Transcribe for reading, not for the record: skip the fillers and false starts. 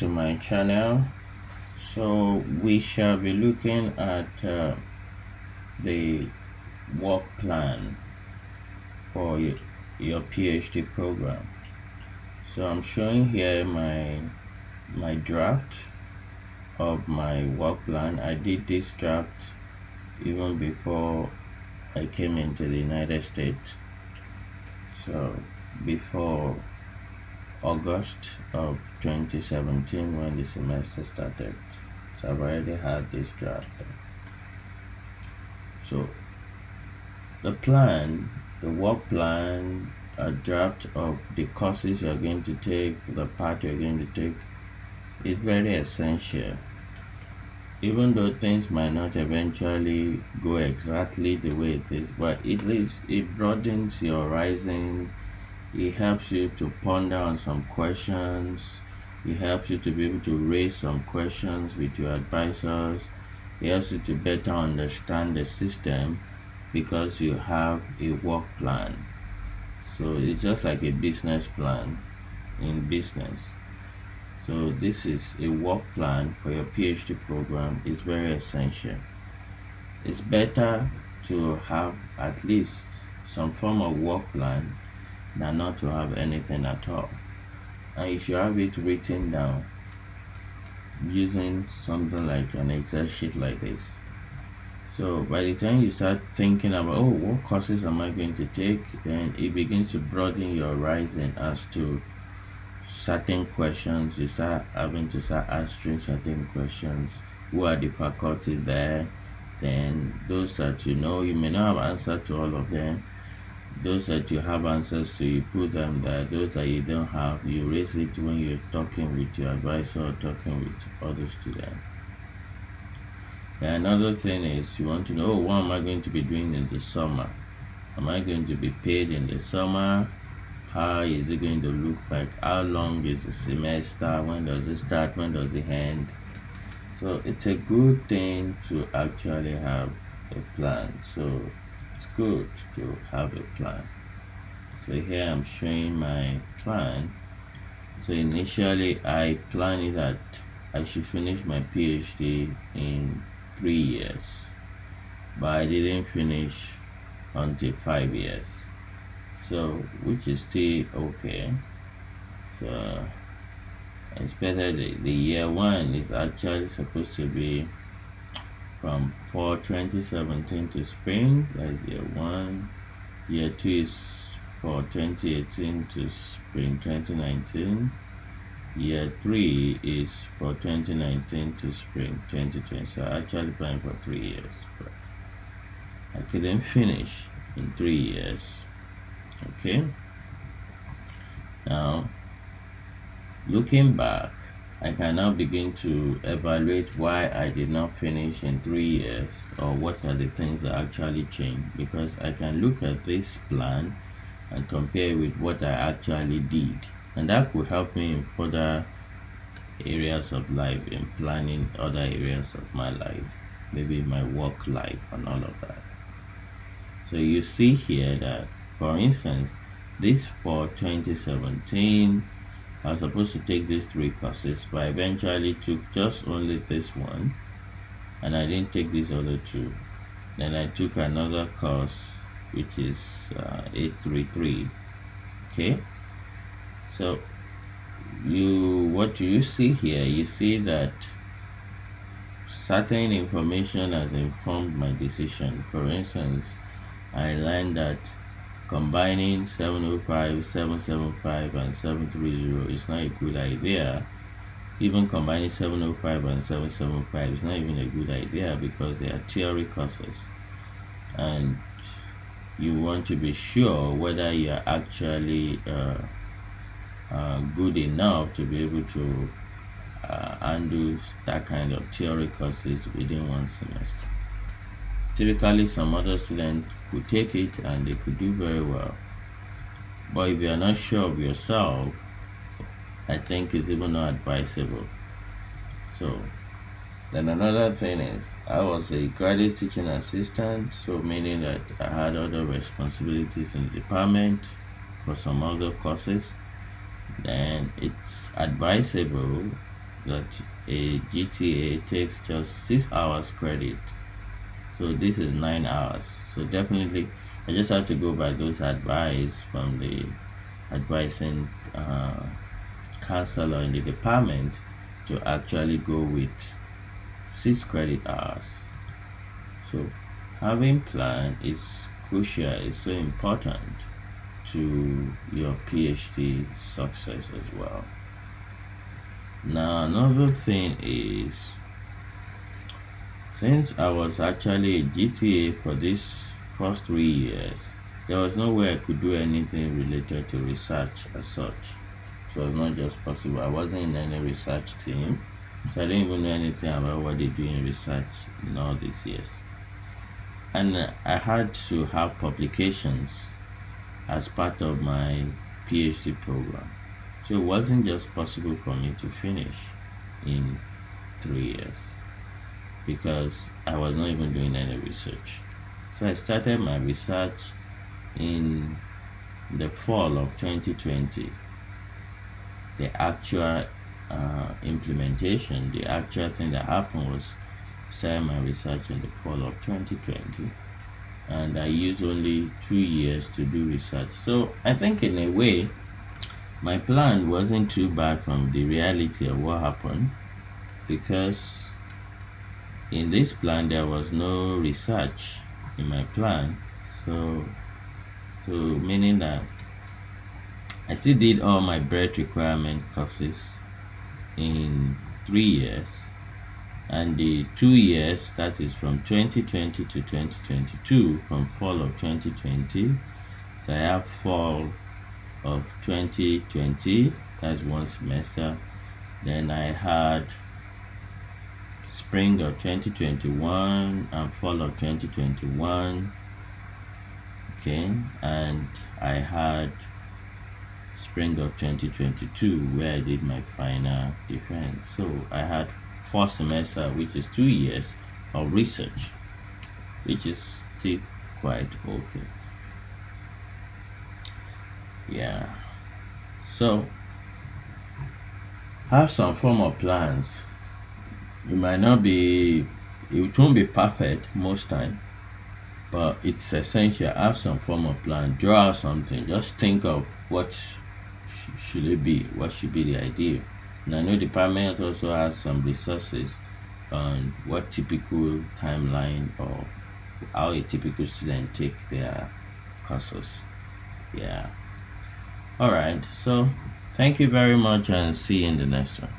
To my channel. So we shall be looking at the work plan for your PhD program. So I'm showing here my draft of my work plan. I did this draft even before I came into the United States. So before August of 2017 when the semester started. So I've already had this draft. So the work plan, a draft of the courses you're going to take, the path you're going to take is very essential. Even though things might not eventually go exactly the way it is, but at least it broadens your horizon. It helps you to ponder on some questions. It helps you to be able to raise some questions with your advisors. It helps you to better understand the system because you have a work plan. So it's just like a business plan in business. So this is a work plan for your PhD program. It's very essential. It's better to have at least some form of work plan than not to have anything at all. And if you have it written down using something like an Excel sheet like this, so by the time you start thinking about, oh, what courses am I going to take, then it begins to broaden your horizon as to certain questions. You start having to start answering certain questions. Who are the faculty there? Then those that you may not have answer to all of them. Those that you have answers to, you put them there. Those that you don't have, you raise it when you're talking with your advisor or talking with other students. And another thing is you want to know, what am I going to be doing in the summer? Am I going to be paid in the summer? How is it going to look like? How long is the semester? When does it start? When does it end? So it's a good thing to actually have a plan. So it's good to have a plan. So here I'm showing my plan. So initially I planned that I should finish my PhD in 3 years, but I didn't finish until 5 years. So which is still okay. So it's better. The year one is actually supposed to be from fall 2017 to spring. That's year one. Year two is for 2018 to spring 2019. Year three is for 2019 to spring 2020. So I actually planned for 3 years, but I couldn't finish in 3 years. Okay. Now, looking back, I can now begin to evaluate why I did not finish in 3 years, or what are the things that actually changed, because I can look at this plan and compare with what I actually did, and that could help me in further areas of life, in planning other areas of my life, maybe my work life and all of that. So you see here that, for instance, this for 2017, I was supposed to take these 3 courses, but I eventually took just only this one, and I didn't take these other 2. Then I took another course, which is 833. Okay, so what do you see here? You see that certain information has informed my decision. For instance, I learned that combining 705, 775, and 730 is not a good idea. Even combining 705 and 775 is not even a good idea because they are theory courses, and you want to be sure whether you are actually good enough to be able to handle that kind of theory courses within one semester. Typically, some other students could take it and they could do very well. But if you are not sure of yourself, I think it's even not advisable. So then another thing is, I was a graduate teaching assistant, so meaning that I had other responsibilities in the department for some other courses. Then it's advisable that a GTA takes just 6 hours credit, so this is 9 hours. So definitely I just have to go by those advice from the advising counselor in the department to actually go with 6 credit hours. So having plan is crucial, it's so important to your PhD success as well. Now another thing is, since I was actually a GTA for this first 3 years, there was no way I could do anything related to research as such. So it was not just possible. I wasn't in any research team, so I didn't even know anything about what they do in research in all these years. And I had to have publications as part of my PhD program. So it wasn't just possible for me to finish in 3 years because I was not even doing any research. So I started my research in the fall of 2020. The actual implementation, the actual thing that happened was started my research in the fall of 2020, and I used only 2 years to do research. So I think in a way my plan wasn't too bad from the reality of what happened, because in this plan there was no research in my plan. So meaning that I still did all my breadth requirement courses in 3 years, and the 2 years, that is from 2020 to 2022, from fall of 2020. So I have fall of 2020, that's one semester. Then I had spring of 2021 and fall of 2021. Okay, and I had spring of 2022 where I did my final defense. So I had 4 semesters, which is 2 years of research, which is still quite okay. Yeah, so have some form of plans. It might not be, it won't be perfect most time, but it's essential. Have some form of plan, draw out something, just think of what should it be, what should be the idea. And I know the department also has some resources on what typical timeline or how a typical student take their courses. Yeah. All right, so thank you very much and see you in the next one.